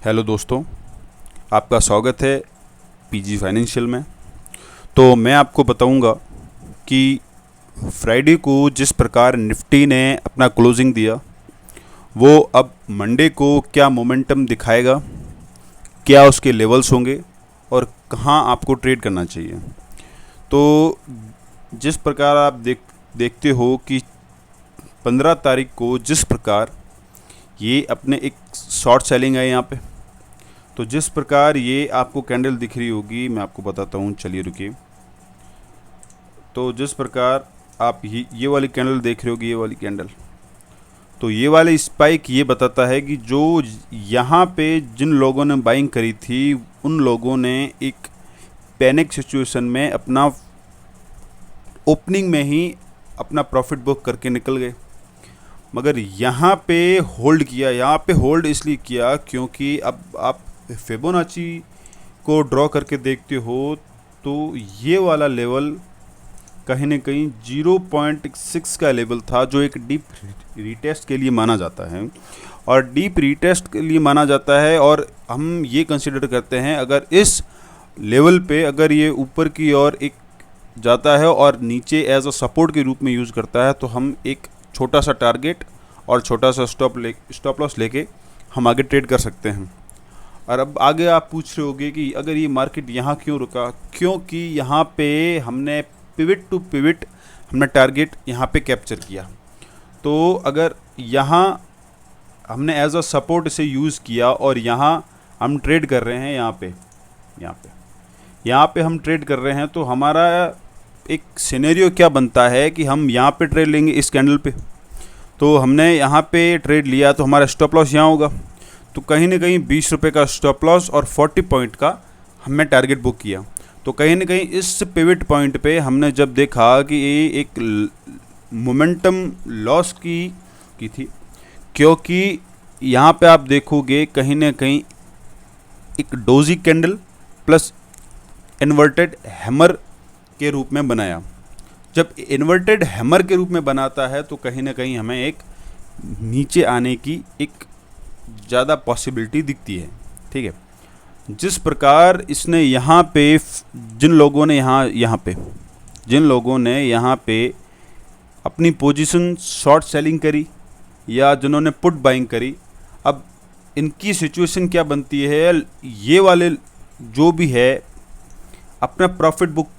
Hello दोस्तों, आपका स्वागत है पीजी फाइनेंशियल में। तो मैं आपको बताऊंगा कि फ्राइडे को जिस प्रकार निफ्टी ने अपना क्लोजिंग दिया, वो अब मंडे को क्या मोमेंटम दिखाएगा, क्या उसके लेवल्स होंगे और कहां आपको ट्रेड करना चाहिए। तो जिस प्रकार आप देखते हो कि 15 तारीख को जिस प्रकार ये अपने एक शॉर्ट सेलिंग है यहाँ पे, तो जिस प्रकार ये आपको कैंडल दिख रही होगी, मैं आपको बताता हूँ, चलिए रुकिए। तो जिस प्रकार आप ये वाली कैंडल देख रहे होगी, ये वाली कैंडल, तो ये वाले स्पाइक ये बताता है कि जो यहाँ पे जिन लोगों ने बाइंग करी थी, उन लोगों ने एक पैनिक सिचुएशन में अपना ओपनिंग में ही अपना प्रॉफिट बुक करके निकल गए। मगर यहाँ पे होल्ड किया, यहाँ पे होल्ड इसलिए किया क्योंकि अब आप फिबोनाची को ड्रॉ करके देखते हो तो ये वाला लेवल कहीं ना कहीं 0.6 का लेवल था, जो एक डीप रीटेस्ट के लिए माना जाता है। और डीप रीटेस्ट के लिए माना जाता है और हम ये कंसिडर करते हैं, अगर इस लेवल पे अगर ये ऊपर की ओर एक जाता है और नीचे एज अ सपोर्ट के रूप में यूज़ करता है, तो हम एक छोटा सा टारगेट और छोटा सा स्टॉप लॉस लेके हम आगे ट्रेड कर सकते हैं। और अब आगे आप पूछ रहे होगे कि अगर ये मार्केट यहाँ क्यों रुका, क्योंकि यहाँ पे हमने पिविट टू पिविट हमने टारगेट यहाँ पे कैप्चर किया। तो अगर यहाँ हमने एज अ सपोर्ट इसे यूज़ किया और यहाँ हम ट्रेड कर रहे हैं, यहाँ पे हम ट्रेड कर रहे हैं, तो हमारा एक सिनेरियो क्या बनता है कि हम यहाँ पे ट्रेड लेंगे इस कैंडल पे। तो हमने यहाँ पे ट्रेड लिया तो हमारा स्टॉप लॉस यहाँ होगा, तो कहीं ना कहीं 20 रुपये का स्टॉप लॉस और 40 पॉइंट का हमने टारगेट बुक किया। तो कहीं ना कहीं इस पिवट पॉइंट पे हमने जब देखा कि ये एक मोमेंटम लॉस की थी, क्योंकि यहाँ पे आप देखोगे कहीं ना कहीं एक doji candle plus inverted hammer के रूप में बनाया। जब इन्वर्टेड हैमर के रूप में बनाता है तो कहीं ना कहीं हमें एक नीचे आने की एक ज़्यादा पॉसिबिलिटी दिखती है, ठीक है। जिस प्रकार इसने यहाँ पे जिन लोगों ने यहाँ पे अपनी पोजीशन शॉर्ट सेलिंग करी या जिन्होंने पुट बाइंग करी, अब इनकी सिचुएशन क्या बनती है, ये वाले जो भी है अपना प्रॉफिट बुक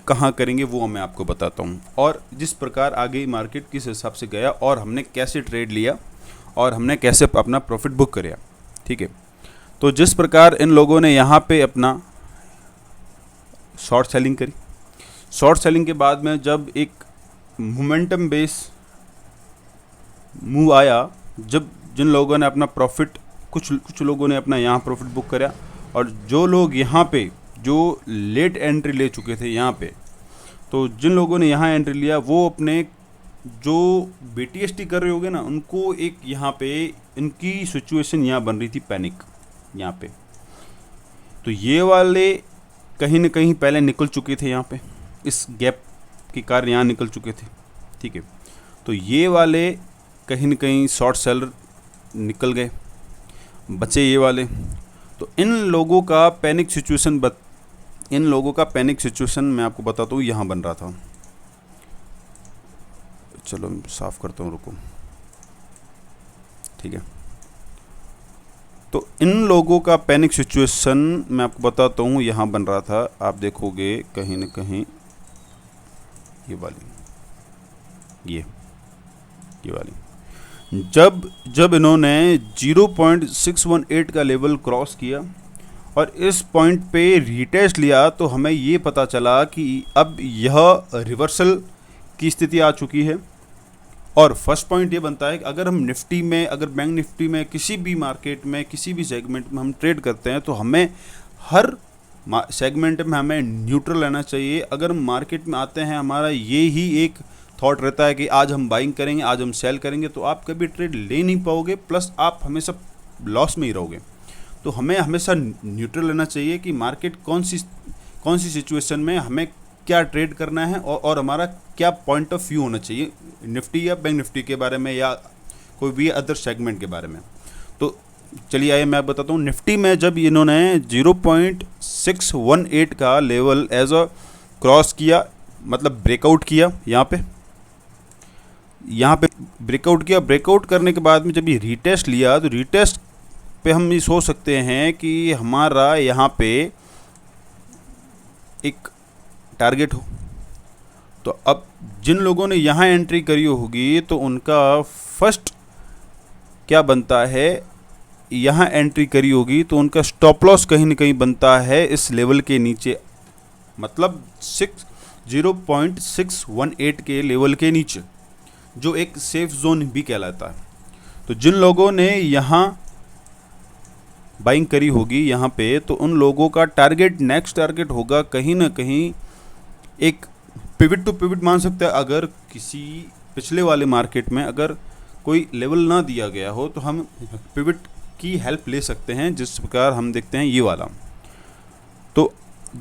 कहाँ करेंगे वो मैं आपको बताता हूँ। और जिस प्रकार आगे मार्केट किस हिसाब से गया और हमने कैसे ट्रेड लिया और हमने कैसे अपना प्रॉफिट बुक कराया, ठीक है। तो जिस प्रकार इन लोगों ने यहाँ पे अपना शॉर्ट सेलिंग करी, शॉर्ट सेलिंग के बाद में जब एक मोमेंटम बेस मूव आया, जब जिन लोगों ने अपना प्रॉफिट कुछ लोगों ने अपना यहाँ प्रॉफिट बुक कराया, और जो लोग यहाँ पे जो लेट एंट्री ले चुके थे यहाँ पे, तो जिन लोगों ने यहाँ एंट्री लिया वो अपने जो BTST कर रहे होगे ना, उनको एक यहाँ पे इनकी सिचुएशन यहाँ बन रही थी पैनिक यहाँ पे। तो ये वाले कहीं ना कहीं पहले निकल चुके थे यहाँ पे, इस गैप के कारण यहाँ निकल चुके थे, ठीक है। तो ये वाले कहीं न कहीं शॉर्ट सेलर निकल गए, बचे ये वाले। तो इन लोगों का पैनिक सिचुएशन मैं आपको बताता हूँ यहाँ बन रहा था। चलो मैं साफ़ करता हूँ, रुको, ठीक है। तो इन लोगों का पैनिक सिचुएशन मैं आपको बताता हूँ यहाँ बन रहा था। आप देखोगे कहीं न कहीं ये वाली जब इन्होंने 0.618 का लेवल क्रॉस किया और इस पॉइंट पे रीटेस्ट लिया, तो हमें ये पता चला कि अब यह रिवर्सल की स्थिति आ चुकी है। और फर्स्ट पॉइंट ये बनता है कि अगर हम निफ्टी में, अगर बैंक निफ्टी में, किसी भी मार्केट में, किसी भी सेगमेंट में हम ट्रेड करते हैं, तो हमें हर सेगमेंट में हमें न्यूट्रल रहना चाहिए। अगर हम मार्केट में आते हैं, हमारा ये ही एक थॉट रहता है कि आज हम बाइंग करेंगे, आज हम सेल करेंगे, तो आप कभी ट्रेड ले नहीं पाओगे, प्लस आप हमेशा लॉस में ही रहोगे। तो हमें हमेशा न्यूट्रल रहना चाहिए कि मार्केट कौन सी सिचुएशन में हमें क्या ट्रेड करना है और हमारा क्या पॉइंट ऑफ व्यू होना चाहिए निफ्टी या बैंक निफ्टी के बारे में या कोई भी अदर सेगमेंट के बारे में। तो चलिए आइए मैं बताता हूँ। निफ्टी में जब इन्होंने 0.618 का लेवल एज अ क्रॉस किया, मतलब ब्रेकआउट किया, यहाँ पे ब्रेकआउट किया, ब्रेकआउट करने के बाद में जब ये रीटेस्ट लिया, तो रीटेस्ट पे हम ये सोच सकते हैं कि हमारा यहाँ पे एक टारगेट हो। तो अब जिन लोगों ने यहाँ एंट्री करी होगी तो उनका फर्स्ट क्या बनता है, यहाँ एंट्री करी होगी तो उनका स्टॉप लॉस कहीं ना कहीं बनता है इस लेवल के नीचे, मतलब 0.618 के लेवल के नीचे, जो एक सेफ जोन भी कहलाता है। तो जिन लोगों ने यहाँ बाइंग करी होगी यहाँ पे, तो उन लोगों का टारगेट, नेक्स्ट टारगेट होगा कहीं ना कहीं एक पिविट टू पिविट मान सकते हैं। अगर किसी पिछले वाले मार्केट में अगर कोई लेवल ना दिया गया हो तो हम पिविट की हेल्प ले सकते हैं, जिस प्रकार हम देखते हैं ये वाला। तो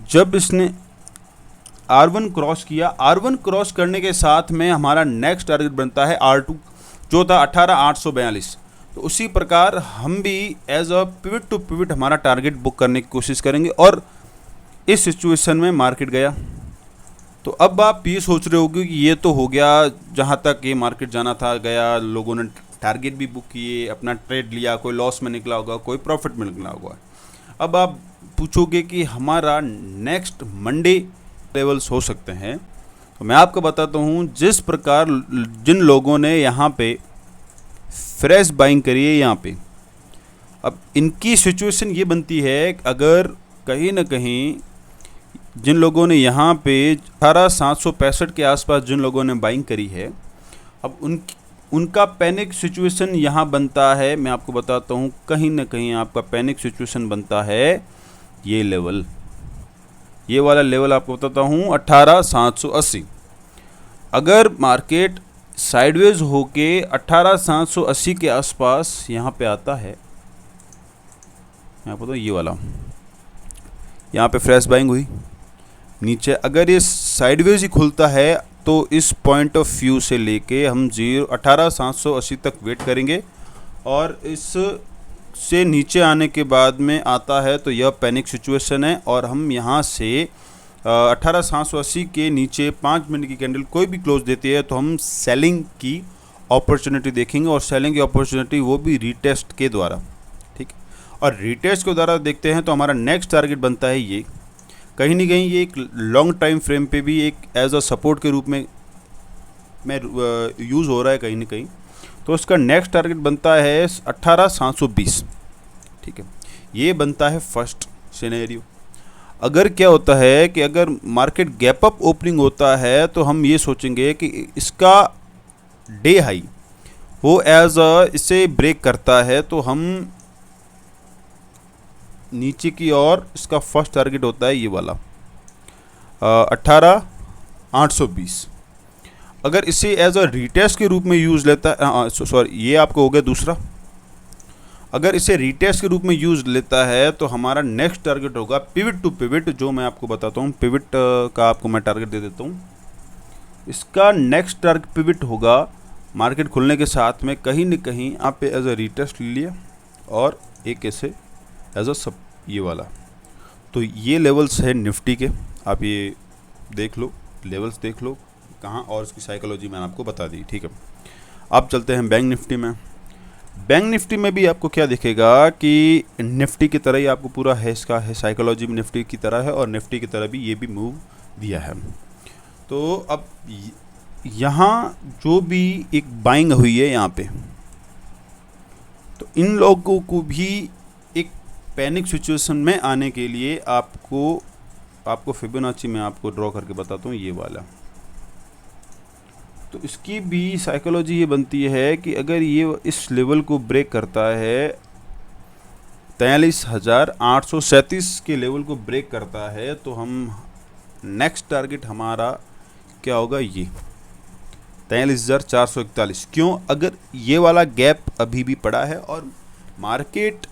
जब इसने R1 क्रॉस किया, R1 क्रॉस करने के साथ में हमारा नेक्स्ट टारगेट बनता है R2, जो था 18,842। तो उसी प्रकार हम भी as a pivot to pivot हमारा टारगेट बुक करने की कोशिश करेंगे। और इस सिचुएशन में मार्केट गया, तो अब आप ये सोच रहे होगे कि ये तो हो गया, जहाँ तक ये मार्केट जाना था गया, लोगों ने टारगेट भी बुक किए, अपना ट्रेड लिया, कोई लॉस में निकला होगा, कोई प्रॉफिट में निकला होगा। अब आप पूछोगे कि हमारा नेक्स्ट मंडे लेवल्स हो सकते हैं, तो मैं आपको बताता हूँ जिस प्रकार जिन लोगों ने यहाँ पे फ्रेश बाइंग करी है यहाँ पे, अब इनकी सिचुएशन ये बनती है, अगर कहीं ना कहीं जिन लोगों ने यहाँ पे 18,765 के आसपास जिन लोगों ने बाइंग करी है, अब उनका पैनिक सिचुएशन यहाँ बनता है। मैं आपको बताता हूँ, कहीं ना कहीं आपका पैनिक सिचुएशन बनता है ये लेवल, ये वाला लेवल आपको बताता हूँ 18,780। अगर मार्केट साइडवेज होके 18,780 के आसपास यहाँ पे आता है, मैं आपको बताऊँ ये वाला, यहाँ पे फ्रेश बाइंग हुई नीचे, अगर ये साइडवेज ही खुलता है तो इस पॉइंट ऑफ व्यू से लेके हम 18,780 तक वेट करेंगे, और इस से नीचे आने के बाद में आता है तो यह पैनिक सिचुएशन है। और हम यहाँ से 18,780 के नीचे 5 मिनट की कैंडल कोई भी क्लोज देती है तो हम सेलिंग की अपॉर्चुनिटी देखेंगे, और सेलिंग की अपॉर्चुनिटी वो भी रीटेस्ट के द्वारा, ठीक है। और रीटेस्ट के द्वारा देखते हैं तो हमारा नेक्स्ट टारगेट बनता है ये, कहीं ना कहीं ये एक लॉन्ग टाइम फ्रेम पे भी एक एज अ सपोर्ट के रूप में यूज़ हो रहा है कहीं ना कहीं। तो इसका नेक्स्ट टारगेट बनता है 18,720, ठीक है। ये बनता है फर्स्ट सिनेरियो। अगर क्या होता है कि अगर मार्केट गैप अप ओपनिंग होता है तो हम ये सोचेंगे कि इसका डे हाई वो एज अ इसे ब्रेक करता है, तो हम नीचे की ओर इसका फर्स्ट टारगेट होता है ये वाला 18,820। अगर इसे एज अ रीटेस्ट के रूप में यूज़ लेता है, सॉरी ये आपको हो गया दूसरा। अगर इसे रीटेस्ट के रूप में यूज़ लेता है तो हमारा नेक्स्ट टारगेट होगा पिविट टू पिविट, जो मैं आपको बताता हूँ। पिविट का आपको मैं टारगेट दे देता हूँ। इसका नेक्स्ट टारगेट पिविट होगा मार्केट खुलने के साथ में कहीं न कहीं आप पे एज अ रीटेस्ट ले लिया, और एक ऐसे एज अ सब ये वाला। तो ये लेवल्स है निफ्टी के, आप ये देख लो, लेवल्स देख लो कहाँ, और इसकी साइकोलॉजी मैंने आपको बता दी, ठीक है। अब चलते हैं बैंक निफ्टी में। बैंक निफ्टी में भी आपको क्या दिखेगा कि निफ्टी की तरह ही आपको पूरा है, इसका है साइकोलॉजी में निफ्टी की तरह है, और निफ्टी की तरह भी ये भी मूव दिया है। तो अब यहाँ जो भी एक बाइंग हुई है यहाँ पे, तो इन लोगों को भी एक पैनिक सिचुएशन में आने के लिए आपको फिबोनाची में आपको ड्रॉ करके बताता हूँ ये वाला। तो इसकी भी साइकोलॉजी ये बनती है कि अगर ये इस लेवल को ब्रेक करता है, 43,837 के लेवल को ब्रेक करता है, तो हम नेक्स्ट टारगेट हमारा क्या होगा, ये 43,441। क्यों? अगर ये वाला गैप अभी भी पड़ा है, और मार्केट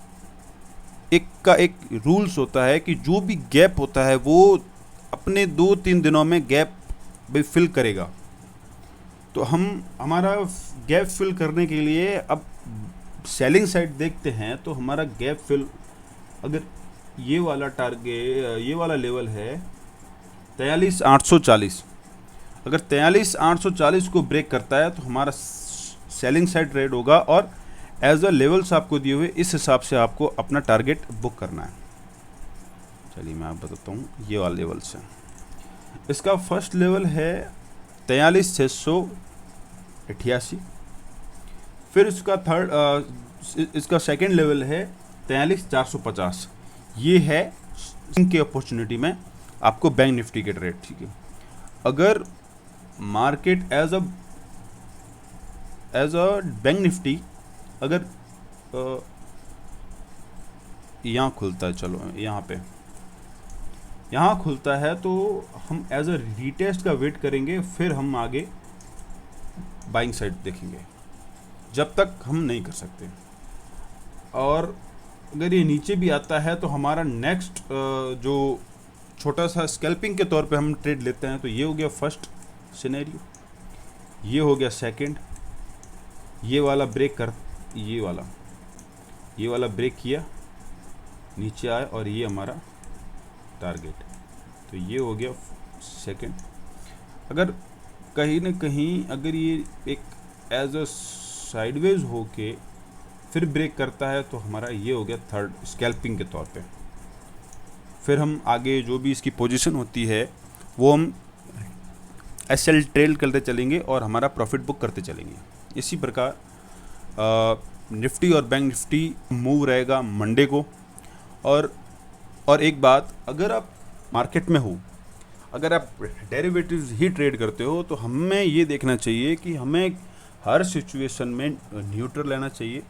एक रूल्स होता है कि जो भी गैप होता है वो अपने 2-3 दिनों में गैप भी फिल करेगा। तो हम हमारा गैप फिल करने के लिए अब सेलिंग साइड देखते हैं तो हमारा गैप फिल, अगर ये वाला टारगेट, ये वाला लेवल है 43,840, अगर 43,840 को ब्रेक करता है तो हमारा सेलिंग साइड ट्रेड होगा, और एज अ लेवल्स आपको दिए हुए इस हिसाब से आपको अपना टारगेट बुक करना है। चलिए मैं आप बताता हूँ, ये वाला लेवल्स है। इसका फर्स्ट लेवल है 43,688, फिर इसका इसका सेकेंड लेवल है 43,450। ये है की अपॉर्चुनिटी में आपको बैंक निफ्टी के ट्रेड, ठीक है। अगर market as a bank Nifty अगर यहाँ खुलता है, चलो यहाँ खुलता है तो हम एज अ रीटेस्ट का वेट करेंगे, फिर हम आगे बाइंग साइड देखेंगे, जब तक हम नहीं कर सकते। और अगर ये नीचे भी आता है तो हमारा नेक्स्ट जो छोटा सा स्कैल्पिंग के तौर पे हम ट्रेड लेते हैं, तो ये हो गया फर्स्ट सिनेरियो, ये हो गया सेकंड, ये वाला ब्रेक कर, ये वाला ब्रेक किया, नीचे आए और ये हमारा टारगेट, तो ये हो गया सेकंड। अगर कहीं ना कहीं अगर ये एक एज अ साइडवेज होके फिर ब्रेक करता है तो हमारा ये हो गया थर्ड स्कैल्पिंग के तौर पे। फिर हम आगे जो भी इसकी पोजीशन होती है वो हम एसएल ट्रेड करते चलेंगे और हमारा प्रॉफिट बुक करते चलेंगे। इसी प्रकार निफ्टी और बैंक निफ्टी मूव रहेगा मंडे को। और एक बात, अगर आप मार्केट में हो, अगर आप डेरिवेटिव्स ही ट्रेड करते हो, तो हमें ये देखना चाहिए कि हमें हर सिचुएशन में न्यूट्रल रहना चाहिए।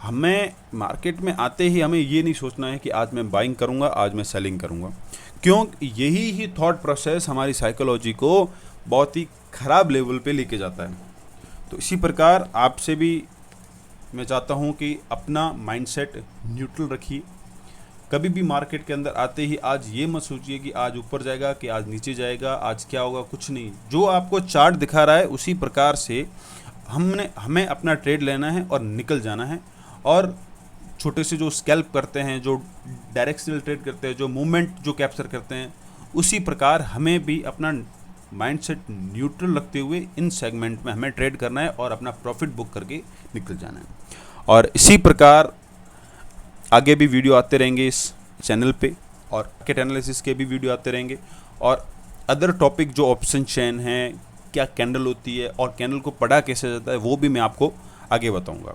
हमें मार्केट में आते ही हमें ये नहीं सोचना है कि आज मैं बाइंग करूँगा, आज मैं सेलिंग करूँगा, क्यों? यही ही थॉट प्रोसेस हमारी साइकोलॉजी को बहुत ही ख़राब लेवल पे लेके जाता है। तो इसी प्रकार आपसे भी मैं चाहता हूँ कि अपना माइंडसेट न्यूट्रल रखिए। कभी भी मार्केट के अंदर आते ही आज ये मत सोचिए कि आज ऊपर जाएगा कि आज नीचे जाएगा, आज क्या होगा, कुछ नहीं। जो आपको चार्ट दिखा रहा है उसी प्रकार से हमें अपना ट्रेड लेना है और निकल जाना है। और छोटे से जो स्कैल्प करते हैं, जो डायरेक्शनल ट्रेड करते हैं, जो मूवमेंट जो कैप्चर करते हैं, उसी प्रकार हमें भी अपना माइंडसेट न्यूट्रल रखते हुए इन सेगमेंट में हमें ट्रेड करना है और अपना प्रॉफिट बुक करके निकल जाना है। और इसी प्रकार आगे भी वीडियो आते रहेंगे इस चैनल पे, और मार्केट एनालिसिस के भी वीडियो आते रहेंगे, और अदर टॉपिक जो ऑप्शन चेन है, क्या कैंडल होती है और कैंडल को पढ़ा कैसे जाता है, वो भी मैं आपको आगे बताऊंगा।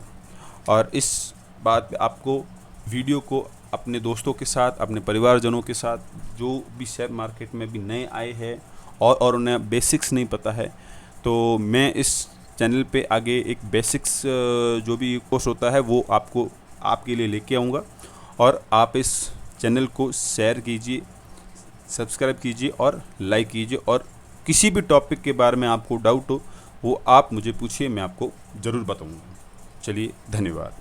और इस बात पे आपको वीडियो को अपने दोस्तों के साथ, अपने परिवारजनों के साथ, जो भी शेयर मार्केट में भी नए आए हैं और उन्हें बेसिक्स नहीं पता है, तो मैं इस चैनल पे आगे एक बेसिक्स जो भी कोर्स होता है वो आपके लिए लेके आऊँगा। और आप इस चैनल को शेयर कीजिए, सब्सक्राइब कीजिए और लाइक कीजिए। और किसी भी टॉपिक के बारे में आपको डाउट हो वो आप मुझे पूछिए, मैं आपको ज़रूर बताऊँगा। चलिए, धन्यवाद।